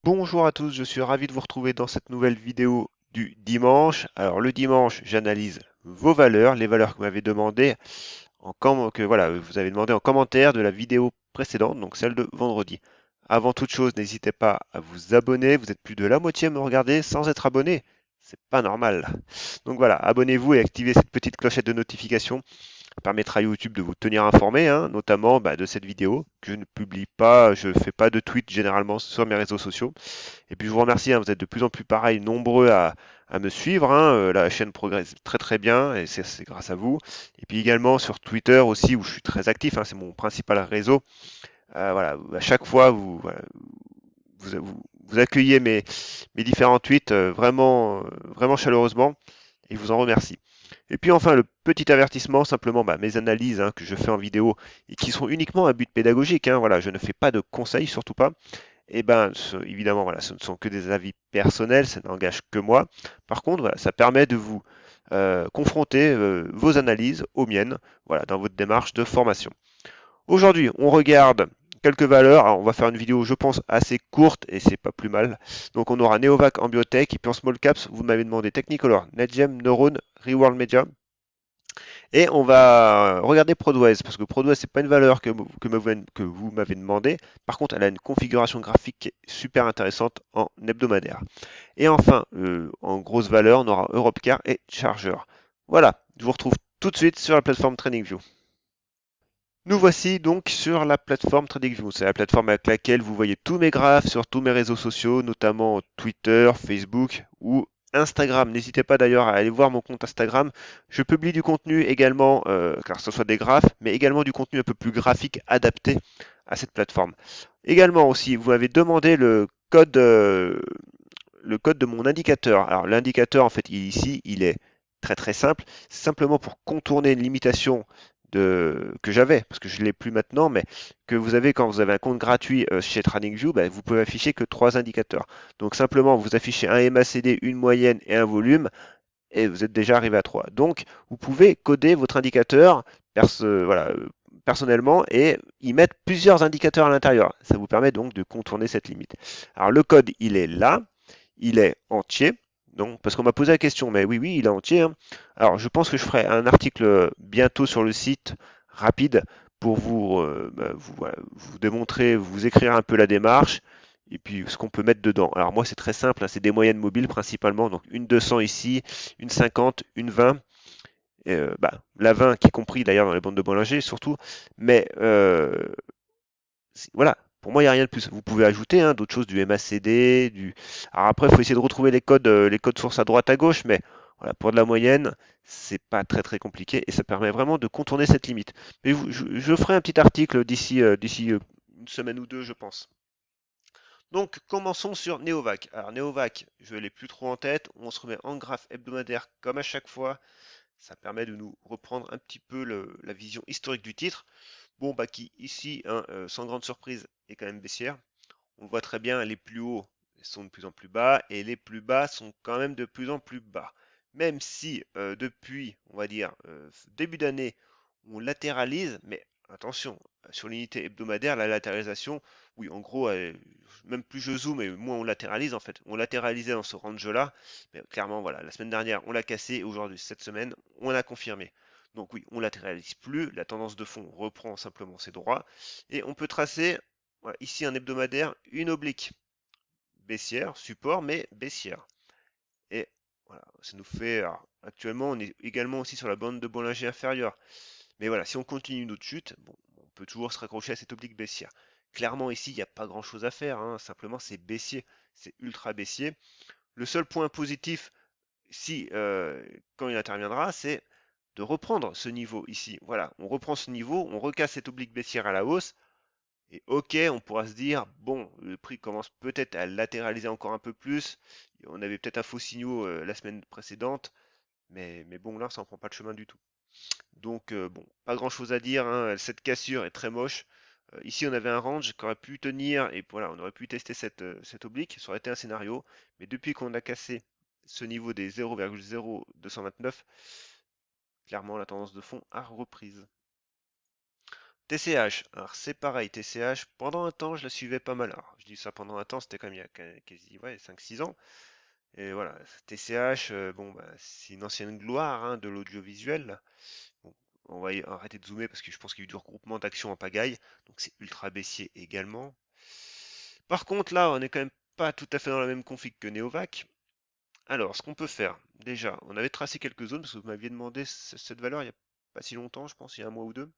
Bonjour à tous, je suis ravi de vous retrouver dans cette nouvelle vidéo du dimanche. Alors le dimanche, j'analyse vos valeurs, les valeurs que vous m'avez demandé que voilà, vous avez demandé en commentaire de la vidéo précédente, donc celle de vendredi. Avant toute chose, n'hésitez pas à vous abonner. Vous êtes plus de la moitié à me regarder sans être abonné. C'est pas normal. Donc voilà, abonnez-vous et activez cette petite clochette de notification. Ça permettra à YouTube de vous tenir informé, hein, notamment de cette vidéo que je ne publie pas, je ne fais pas de tweet généralement sur mes réseaux sociaux. Et puis je vous remercie, hein, vous êtes de plus en plus pareil, nombreux à me suivre, hein, la chaîne progresse très très bien et c'est grâce à vous. Et puis également sur Twitter aussi où je suis très actif, hein, c'est mon principal réseau. Voilà, à chaque fois voilà, vous accueillez mes différents tweets vraiment chaleureusement et je vous en remercie. Et puis enfin, le petit avertissement, simplement mes analyses, hein, que je fais en vidéo et qui sont uniquement à but pédagogique, hein, voilà, je ne fais pas de conseils, surtout pas. Et évidemment, voilà, ce ne sont que des avis personnels, ça n'engage que moi. Par contre, voilà, ça permet de vous confronter vos analyses aux miennes, voilà, dans votre démarche de formation. Aujourd'hui, on regarde quelques valeurs. Alors, on va faire une vidéo, je pense, assez courte et c'est pas plus mal. Donc, on aura Neovac en biotech et puis en small caps, vous m'avez demandé Technicolor, NetGem, Neuron, Reworld Media. Et on va regarder Prodways, parce que Prodways, c'est pas une valeur que vous m'avez demandé. Par contre, elle a une configuration graphique qui est super intéressante en hebdomadaire. Et enfin, en grosse valeur, on aura Europcar et Charger. Voilà, je vous retrouve tout de suite sur la plateforme TradingView. Nous voici donc sur la plateforme TradingView. C'est la plateforme avec laquelle vous voyez tous mes graphes sur tous mes réseaux sociaux, notamment Twitter, Facebook ou Instagram. N'hésitez pas d'ailleurs à aller voir mon compte Instagram. Je publie du contenu également, car ce soit des graphes, mais également du contenu un peu plus graphique adapté à cette plateforme. Également aussi, vous m'avez demandé le code de mon indicateur. Alors l'indicateur, en fait, ici, il est très très simple. C'est simplement pour contourner une limitation que j'avais, parce que je ne l'ai plus maintenant, mais que vous avez quand vous avez un compte gratuit chez TradingView, vous pouvez afficher que trois indicateurs. Donc simplement, vous affichez un MACD, une moyenne et un volume, et vous êtes déjà arrivé à 3. Donc, vous pouvez coder votre indicateur voilà, personnellement et y mettre plusieurs indicateurs à l'intérieur. Ça vous permet donc de contourner cette limite. Alors, le code, il est là, il est entier. Donc, parce qu'on m'a posé la question, mais oui, oui, il est entier, hein. Alors, je pense que je ferai un article bientôt sur le site rapide pour voilà, vous démontrer, vous écrire un peu la démarche et puis ce qu'on peut mettre dedans. Alors moi, c'est très simple, hein, c'est des moyennes mobiles principalement, donc une 200 ici, une 50, une 20. La 20 qui est compris d'ailleurs dans les bandes de Bollinger surtout, mais voilà, pour moi, il n'y a rien de plus. Vous pouvez ajouter, hein, d'autres choses, du MACD, du. Alors après, il faut essayer de retrouver les codes sources à droite à gauche, mais voilà, pour de la moyenne, c'est pas très très compliqué et ça permet vraiment de contourner cette limite. Mais je ferai un petit article d'ici une semaine ou deux, je pense. Donc, commençons sur Neovac. Alors, Neovac, je ne l'ai plus trop en tête. On se remet en graphe hebdomadaire comme à chaque fois. Ça permet de nous reprendre un petit peu la vision historique du titre. Bon, qui ici, hein, sans grande surprise, est quand même baissière. On voit très bien, les plus hauts sont de plus en plus bas et les plus bas sont quand même de plus en plus bas. Même si depuis, on va dire, début d'année, on latéralise, mais attention, sur l'unité hebdomadaire, la latéralisation, oui, en gros, même plus je zoome et moins on latéralise en fait. On latéralisait dans ce range-là, mais clairement, voilà, la semaine dernière, on l'a cassé et aujourd'hui, cette semaine, on l'a confirmé. Donc oui, on latéralise plus, la tendance de fond reprend simplement ses droits et on peut tracer voilà, ici un hebdomadaire, une oblique baissière, support, mais baissière. Et voilà, ça nous fait. Alors, actuellement, on est également aussi sur la bande de Bollinger inférieure. Mais voilà, si on continue notre chute, bon, on peut toujours se raccrocher à cette oblique baissière. Clairement, ici, il n'y a pas grand chose à faire, hein. Simplement, c'est baissier. C'est ultra baissier. Le seul point positif, si quand il interviendra, c'est de reprendre ce niveau ici. Voilà, on reprend ce niveau, on recasse cette oblique baissière à la hausse. Et ok, on pourra se dire, bon, le prix commence peut-être à latéraliser encore un peu plus. On avait peut-être un faux signaux la semaine précédente, mais bon, là, ça n'en prend pas le chemin du tout. Donc, bon, pas grand-chose à dire, hein. Cette cassure est très moche. Ici, on avait un range qui aurait pu tenir, et voilà, on aurait pu tester cette oblique, ça aurait été un scénario. Mais depuis qu'on a cassé ce niveau des 0,0229, clairement, la tendance de fond a reprise. TCH, alors c'est pareil, TCH, pendant un temps je la suivais pas mal. Alors je dis ça pendant un temps, c'était quand même il y a quasi ouais, 5-6 ans. Et voilà, TCH, bon, bah, c'est une ancienne gloire hein, de l'audiovisuel. Bon, on va arrêter de zoomer parce que je pense qu'il y a eu du regroupement d'actions en pagaille, donc c'est ultra baissier également. Par contre là, on est quand même pas tout à fait dans la même config que Neovac. Alors, ce qu'on peut faire, déjà, on avait tracé quelques zones parce que vous m'aviez demandé cette valeur il n'y a pas si longtemps, je pense, il y a un mois ou deux.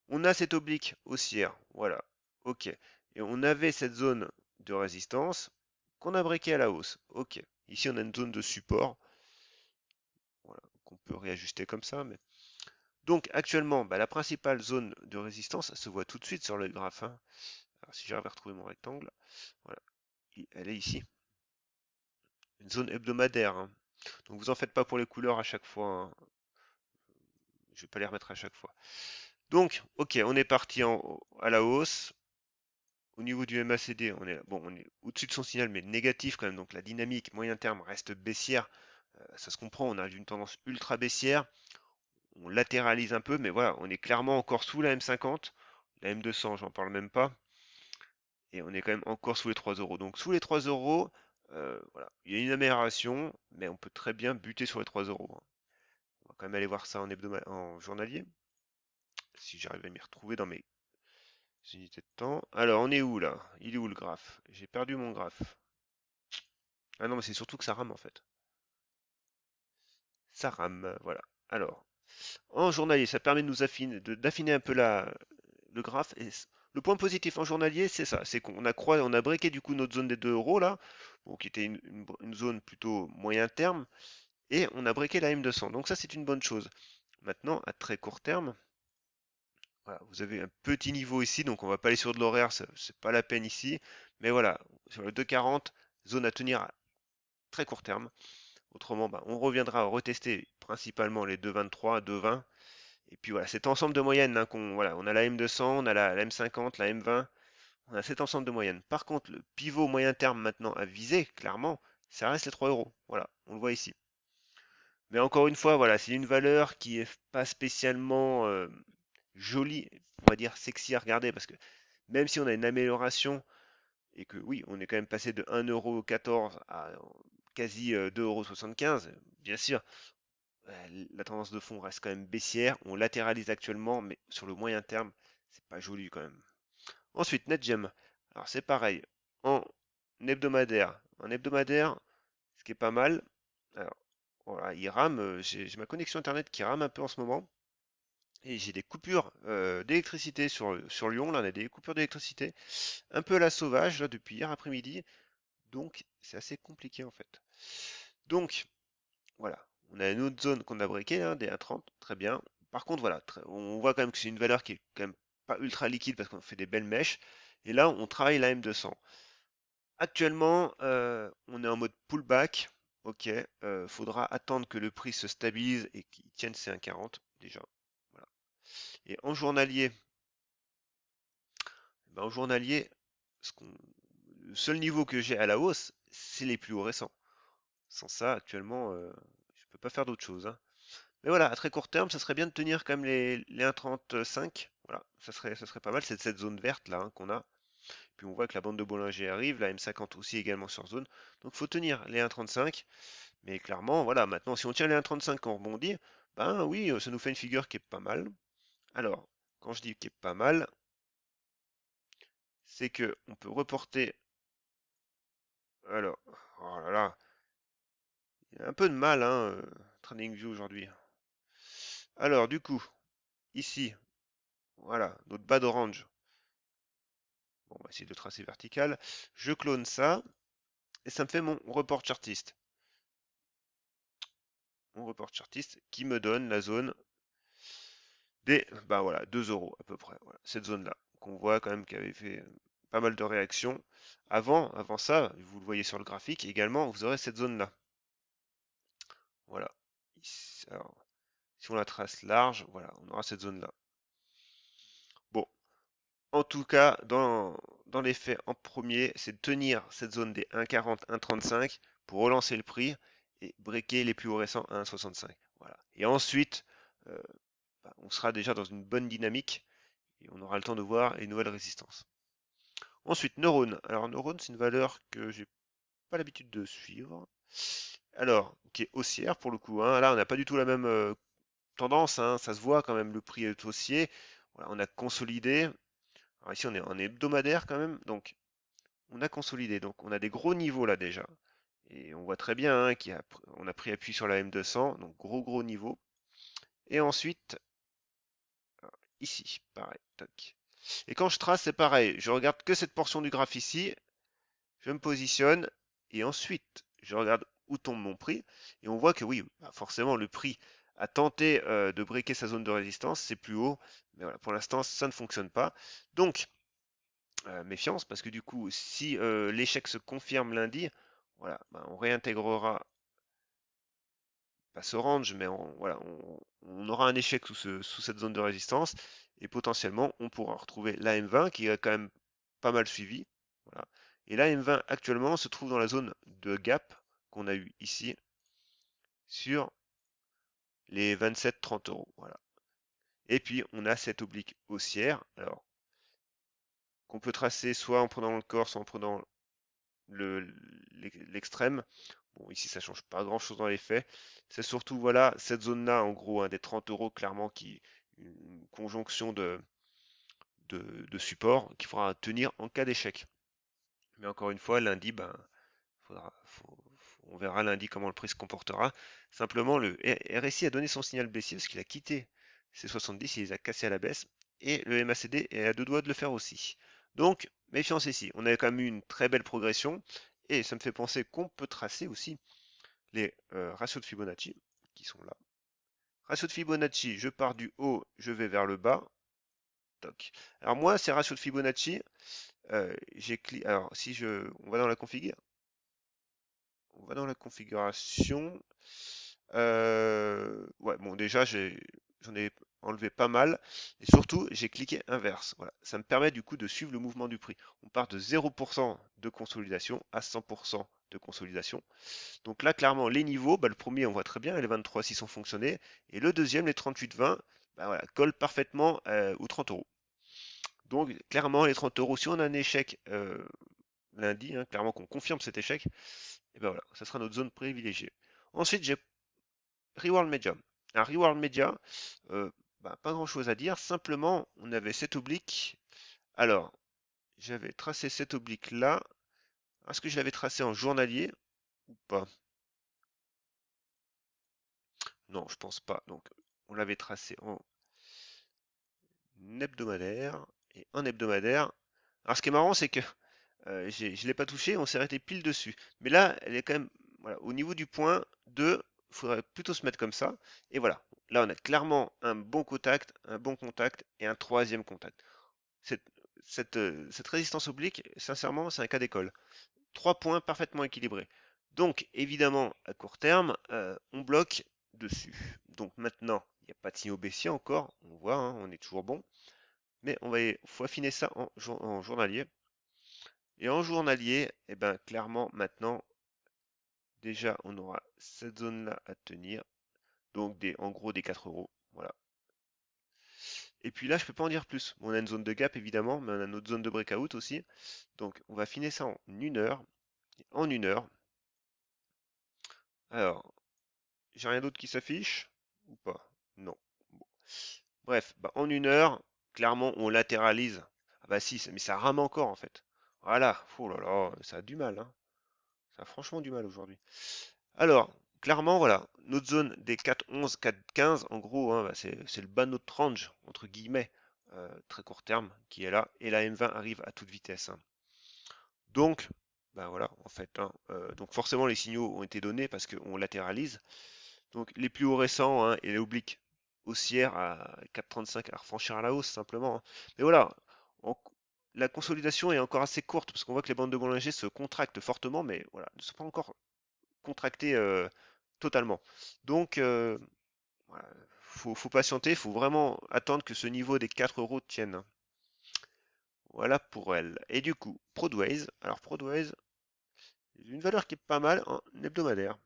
On a cette oblique haussière, voilà, ok. Et on avait cette zone de résistance qu'on a breaké à la hausse, ok. Ici, on a une zone de support, voilà, qu'on peut réajuster comme ça. Mais... Donc, actuellement, bah, la principale zone de résistance, elle se voit tout de suite sur le graphe, hein. Alors, si j'arrive à retrouver mon rectangle, voilà, elle est ici. Une zone hebdomadaire, hein. Donc, vous en faites pas pour les couleurs à chaque fois, hein. Je vais pas les remettre à chaque fois. Donc, ok, on est parti à la hausse. Au niveau du MACD, on est au-dessus de son signal, mais négatif quand même. Donc la dynamique moyen terme reste baissière. Ça se comprend, on a une tendance ultra baissière. On latéralise un peu, mais voilà, on est clairement encore sous la M50. La M200, j'en parle même pas. Et on est quand même encore sous les 3 euros. Donc sous les 3 euros, voilà, il y a une amélioration, mais on peut très bien buter sur les 3 euros, hein. On va quand même aller voir ça en journalier. Si j'arrive à m'y retrouver dans mes unités de temps. Alors, on est où là? Il est où le graphe? J'ai perdu mon graphe. Ah non, mais c'est surtout que ça rame en fait. Ça rame, voilà. Alors, en journalier, ça permet de nous d'affiner un peu le graphe. Et le point positif en journalier, c'est ça, c'est on a breaké du coup notre zone des 2 euros là, bon, qui était une zone plutôt moyen terme, et on a breaké la M200. Donc ça, c'est une bonne chose. Maintenant, à très court terme, voilà, vous avez un petit niveau ici, donc on va pas aller sur de l'horaire, c'est pas la peine ici. Mais voilà, sur le 2,40, zone à tenir à très court terme. Autrement, bah, on reviendra à retester principalement les 2,23, 2,20. Et puis voilà, cet ensemble de moyennes, hein, voilà, on a la M200, on a la M50, la M20, on a cet ensemble de moyennes. Par contre, le pivot moyen terme maintenant à viser, clairement, ça reste les 3 euros. Voilà, on le voit ici. Mais encore une fois, voilà, c'est une valeur qui est pas spécialement jolie, on va dire sexy à regarder, parce que même si on a une amélioration, et que oui, on est quand même passé de 1,14 € à quasi 2,75 €, bien sûr, la tendance de fond reste quand même baissière. On latéralise actuellement, mais sur le moyen terme, c'est pas joli quand même. Ensuite, NetGem. Alors c'est pareil, en hebdomadaire. En hebdomadaire, ce qui est pas mal. Alors voilà, il rame. J'ai ma connexion internet qui rame un peu en ce moment. Et j'ai des coupures d'électricité sur Lyon. Là, on a des coupures d'électricité un peu à la sauvage là, depuis hier après-midi. Donc c'est assez compliqué en fait. Donc voilà, on a une autre zone qu'on a breaké, hein, des 1,30, très bien. Par contre, voilà, on voit quand même que c'est une valeur qui est quand même pas ultra liquide parce qu'on fait des belles mèches. Et là, on travaille la M200. Actuellement, on est en mode pullback. Ok, faudra attendre que le prix se stabilise et qu'il tienne ses 1,40 déjà. Voilà. Et en journalier, ben, en journalier, le seul niveau que j'ai à la hausse, c'est les plus hauts récents. Sans ça, actuellement, je peux pas faire d'autre chose, hein. Mais voilà, à très court terme, ça serait bien de tenir quand même les 1,35. Voilà, ça serait pas mal. C'est cette zone verte là hein, qu'on a. Puis on voit que la bande de Bollinger arrive, la M50 aussi également sur zone. Donc faut tenir les 1,35. Mais clairement, voilà, maintenant si on tient les 1,35 quand on rebondit, ben oui, ça nous fait une figure qui est pas mal. Alors, quand je dis qui est pas mal, c'est que on peut reporter. Alors, oh là là, il y a un peu de mal, hein, TradingView aujourd'hui. Alors, du coup, ici, voilà, notre bas d'orange. Bon, on va essayer de tracer vertical. Je clone ça et ça me fait mon report chartiste. Mon report chartiste qui me donne la zone des bah voilà, 2 euros à peu près. Voilà, cette zone-là qu'on voit quand même qui avait fait pas mal de réactions. Avant ça, vous le voyez sur le graphique également, vous aurez cette zone-là. Voilà. Alors, si on la trace large, voilà, on aura cette zone-là. Bon, en tout cas, dans les faits, en premier, c'est de tenir cette zone des 1,40, 1,35 pour relancer le prix et breaker les plus hauts récents à 1,65. Voilà. Et ensuite, bah, on sera déjà dans une bonne dynamique et on aura le temps de voir les nouvelles résistances. Ensuite, neurone. Alors, neurone, c'est une valeur que j'ai pas l'habitude de suivre. Alors, qui est haussière pour le coup, hein. Là, on n'a pas du tout la même tendance, hein. Ça se voit quand même, le prix est haussier. Voilà, on a consolidé. Alors ici, on est en hebdomadaire quand même, donc on a consolidé. Donc, on a des gros niveaux là déjà. Et on voit très bien hein, on a pris appui sur la M200, donc gros niveau. Et ensuite, ici, pareil, toc. Et quand je trace, c'est pareil. Je regarde que cette portion du graphe ici, je me positionne, et ensuite, je regarde où tombe mon prix. Et on voit que oui, bah, forcément, le prix a tenté de breaker sa zone de résistance, c'est plus haut. Mais voilà, pour l'instant, ça ne fonctionne pas. Donc, méfiance, parce que du coup, si l'échec se confirme lundi, voilà, bah, on réintégrera pas ce range, mais voilà, on aura un échec sous cette zone de résistance et potentiellement on pourra retrouver la M20 qui est quand même pas mal suivi. Voilà. Et la M20 actuellement se trouve dans la zone de gap qu'on a eu ici sur les 27-30 euros. Voilà. Et puis on a cette oblique haussière, alors qu'on peut tracer soit en prenant le corps, soit en prenant l'extrême. Bon, ici, ça change pas grand-chose dans les faits. C'est surtout, voilà, cette zone-là, en gros, hein, des 30 euros, clairement, qui une conjonction de support qu'il faudra tenir en cas d'échec. Mais encore une fois, lundi, ben, on verra lundi comment le prix se comportera. Simplement, le RSI a donné son signal baissier parce qu'il a quitté ses 70, il les a cassés à la baisse. Et le MACD est à deux doigts de le faire aussi. Donc, méfiance ici. On a quand même eu une très belle progression. Et ça me fait penser qu'on peut tracer aussi les ratios de Fibonacci qui sont là. Ratio de Fibonacci, je pars du haut, je vais vers le bas. Toc. Alors moi, ces ratios de Fibonacci, alors si on va dans la on va dans la configuration. Ouais, bon déjà j'en ai enlevé pas mal et surtout j'ai cliqué inverse. Voilà, ça me permet du coup de suivre le mouvement du prix. On part de 0% de consolidation à 100% de consolidation. Donc là, clairement, les niveaux, bah, le premier, on voit très bien, les 23,6 ont fonctionné. Et le deuxième, les 38,20, bah, voilà, collent parfaitement aux 30 euros. Donc, clairement, les 30 euros, si on a un échec lundi, hein, clairement qu'on confirme cet échec, et ben voilà, ça sera notre zone privilégiée. Ensuite, j'ai Reworld Media. Un Reworld Media, bah, pas grand chose à dire, simplement, on avait cette oblique. Alors, j'avais tracé cette oblique là. Est-ce que je l'avais tracé en journalier ou pas? Non, je pense pas. Donc, on l'avait tracé en hebdomadaire et en hebdomadaire. Alors, ce qui est marrant, c'est que je ne l'ai pas touché, on s'est arrêté pile dessus. Mais là, elle est quand même voilà, au niveau du point 2, il faudrait plutôt se mettre comme ça. Et voilà, là, on a clairement un bon contact et un troisième contact. Cette, cette résistance oblique, sincèrement, c'est un cas d'école. 3 points parfaitement équilibrés. Donc, évidemment, à court terme, on bloque dessus. Donc maintenant, il n'y a pas de signaux baissiers encore, on voit, hein, on est toujours bon. Mais faut affiner ça en journalier. Et en journalier, eh ben, clairement, maintenant, déjà, on aura cette zone-là à tenir. Donc, en gros, des 4 euros. Voilà. Et puis là, je peux pas en dire plus. On a une zone de gap, évidemment, mais on a notre zone de breakout aussi. Donc, on va affiner ça en 1 heure. En 1 heure. Alors, j'ai rien d'autre qui s'affiche ou pas? Non. Bon. Bref, bah, en 1 heure, clairement, on latéralise. Ah bah si, mais ça rame encore en fait. Voilà. Oh là là, ça a du mal, hein. Ça a franchement du mal aujourd'hui. Alors, clairement, voilà, notre zone des 4,11, 4,15, en gros, hein, bah, c'est le bas de notre range, entre guillemets, très court terme, qui est là, et la M20 arrive à toute vitesse, hein. Donc, bah voilà, en fait, hein, donc forcément les signaux ont été donnés parce qu'on latéralise. Donc les plus hauts récents hein, et les obliques haussières à 4,35 à franchir à la hausse simplement, hein. Mais voilà, la consolidation est encore assez courte parce qu'on voit que les bandes de Bollinger se contractent fortement, mais voilà, ne sont pas encore contractées totalement. Donc voilà, faut patienter, il faut vraiment attendre que ce niveau des 4 euros tienne, hein. Voilà pour elle. Et du coup, Prodways. Alors Prodways, une valeur qui est pas mal en hebdomadaire.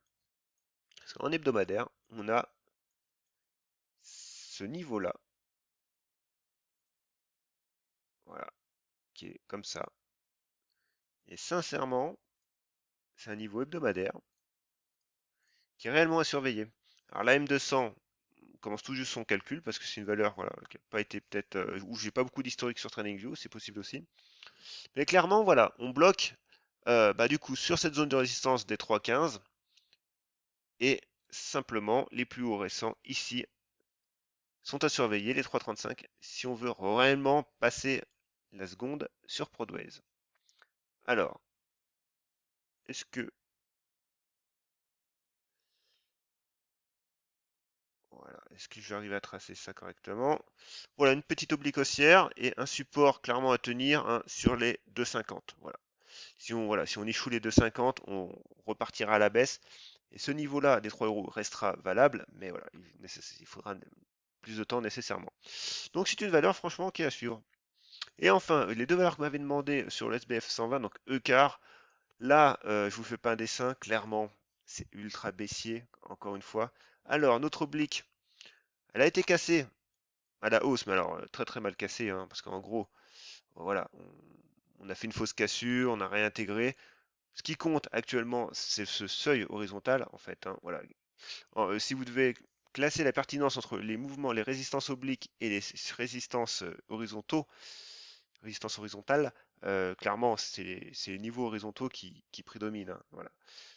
Parce qu'en hebdomadaire, on a ce niveau-là voilà, qui est comme ça. Et sincèrement, c'est un niveau hebdomadaire qui est réellement à surveiller. Alors la M200 commence tout juste son calcul parce que c'est une valeur voilà, qui n'a pas été peut-être où j'ai pas beaucoup d'historique sur TradingView, c'est possible aussi. Mais clairement, voilà, on bloque du coup sur cette zone de résistance des 3,15 et simplement les plus hauts récents ici sont à surveiller, les 3,35, si on veut réellement passer la seconde sur Prodways. Alors, est-ce que voilà, est-ce que je vais arriver à tracer ça correctement? Voilà, une petite oblique haussière et un support clairement à tenir hein, sur les 2,50. Voilà. Si on échoue les 2,50, on repartira à la baisse. Et ce niveau-là des 3 euros restera valable, mais voilà, il faudra plus de temps nécessairement. Donc c'est une valeur franchement qui est à suivre. Et enfin, les deux valeurs que m'avez demandé sur le SBF 120, donc ECAR, là, je vous fais pas un dessin, clairement, c'est ultra baissier, encore une fois. Alors, notre oblique, elle a été cassée à la hausse, mais alors très très mal cassée, hein, parce qu'en gros, voilà, on a fait une fausse cassure, on a réintégré. Ce qui compte actuellement, c'est ce seuil horizontal, en fait. Hein, voilà. Si vous devez classer la pertinence entre les mouvements, les résistances obliques et les résistances résistance horizontale, clairement, c'est les niveaux horizontaux qui prédominent. Hein, voilà.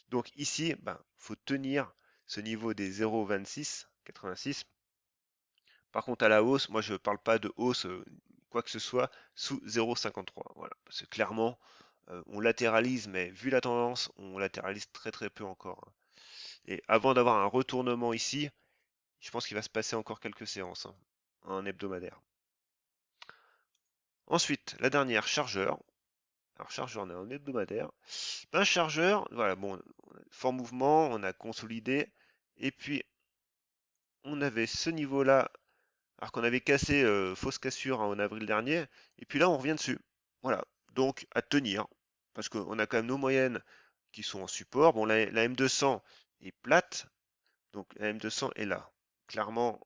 Donc ici, ben, faut tenir ce niveau des 0,26, 86. Par contre, à la hausse, moi je ne parle pas de hausse, quoi que ce soit, sous 0,53. Voilà. Parce que clairement, on latéralise, mais vu la tendance, on latéralise très très peu encore. Hein. Et avant d'avoir un retournement ici, je pense qu'il va se passer encore quelques séances hein, en hebdomadaire. Ensuite, la dernière, chargeur. Alors chargeur, on est en hebdomadaire. Un chargeur, voilà, bon, fort mouvement, on a consolidé. Et puis, on avait ce niveau-là, alors qu'on avait cassé fausse cassure hein, en avril dernier. Et puis là, on revient dessus. Voilà, donc à tenir. Parce qu'on a quand même nos moyennes qui sont en support. Bon, la M200 est plate, donc la M200 est là. Clairement,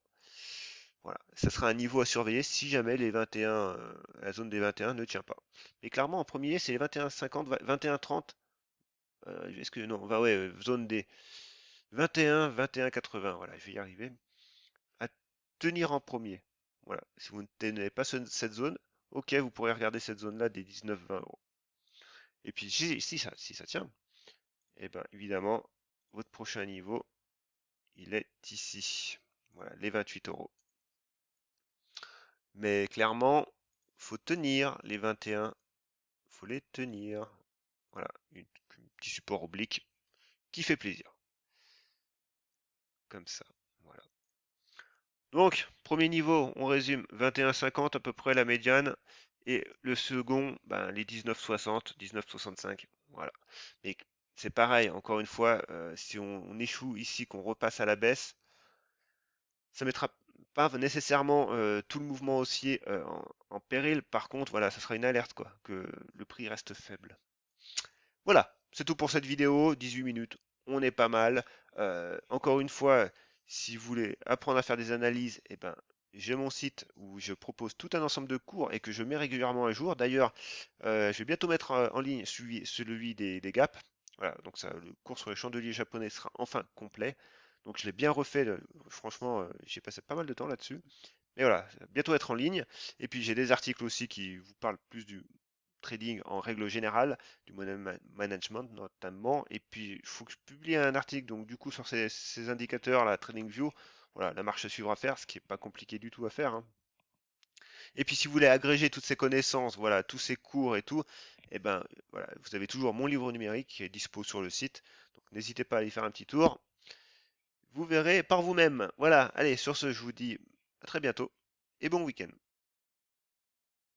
voilà, ça sera un niveau à surveiller si jamais les 21, la zone des 21 ne tient pas. Mais clairement, en premier, c'est les 21,50, 21,30. Est-ce que non, ouais, zone des 21, 21,80. Voilà, je vais y arriver. À tenir en premier. Voilà, si vous ne tenez pas cette zone, ok, vous pourrez regarder cette zone-là des 19-20 euros. Et puis si ça tient, et bien évidemment, votre prochain niveau, il est ici. Voilà, les 28 euros. Mais clairement, faut tenir les 21, faut les tenir. Voilà, un petit support oblique qui fait plaisir. Comme ça. Voilà. Donc, premier niveau, on résume 21,50 à peu près la médiane. Et le second, ben, les 19,60, 19,65. Voilà. Mais c'est pareil, encore une fois, si on échoue ici, qu'on repasse à la baisse, ça mettra pas nécessairement tout le mouvement haussier en péril. Par contre, voilà, ça sera une alerte, quoi, que le prix reste faible. Voilà, c'est tout pour cette vidéo, 18 minutes, on est pas mal. Encore une fois, si vous voulez apprendre à faire des analyses, eh ben, j'ai mon site où je propose tout un ensemble de cours et que je mets régulièrement à jour. D'ailleurs, je vais bientôt mettre en ligne celui des gaps. Voilà, donc ça, le cours sur les chandeliers japonais sera enfin complet. Donc je l'ai bien refait, franchement, j'ai passé pas mal de temps là-dessus. Mais voilà, ça va bientôt être en ligne. Et puis j'ai des articles aussi qui vous parlent plus du trading en règle générale, du management notamment. Et puis, il faut que je publie un article, donc du coup, sur ces indicateurs, la TradingView, voilà, la marche à suivre à faire, ce qui n'est pas compliqué du tout à faire. Hein. Et puis, si vous voulez agréger toutes ces connaissances, voilà, tous ces cours et tout, eh ben, voilà, vous avez toujours mon livre numérique qui est dispo sur le site. Donc, n'hésitez pas à aller faire un petit tour. Vous verrez par vous-même. Voilà, allez, sur ce, je vous dis à très bientôt et bon week-end.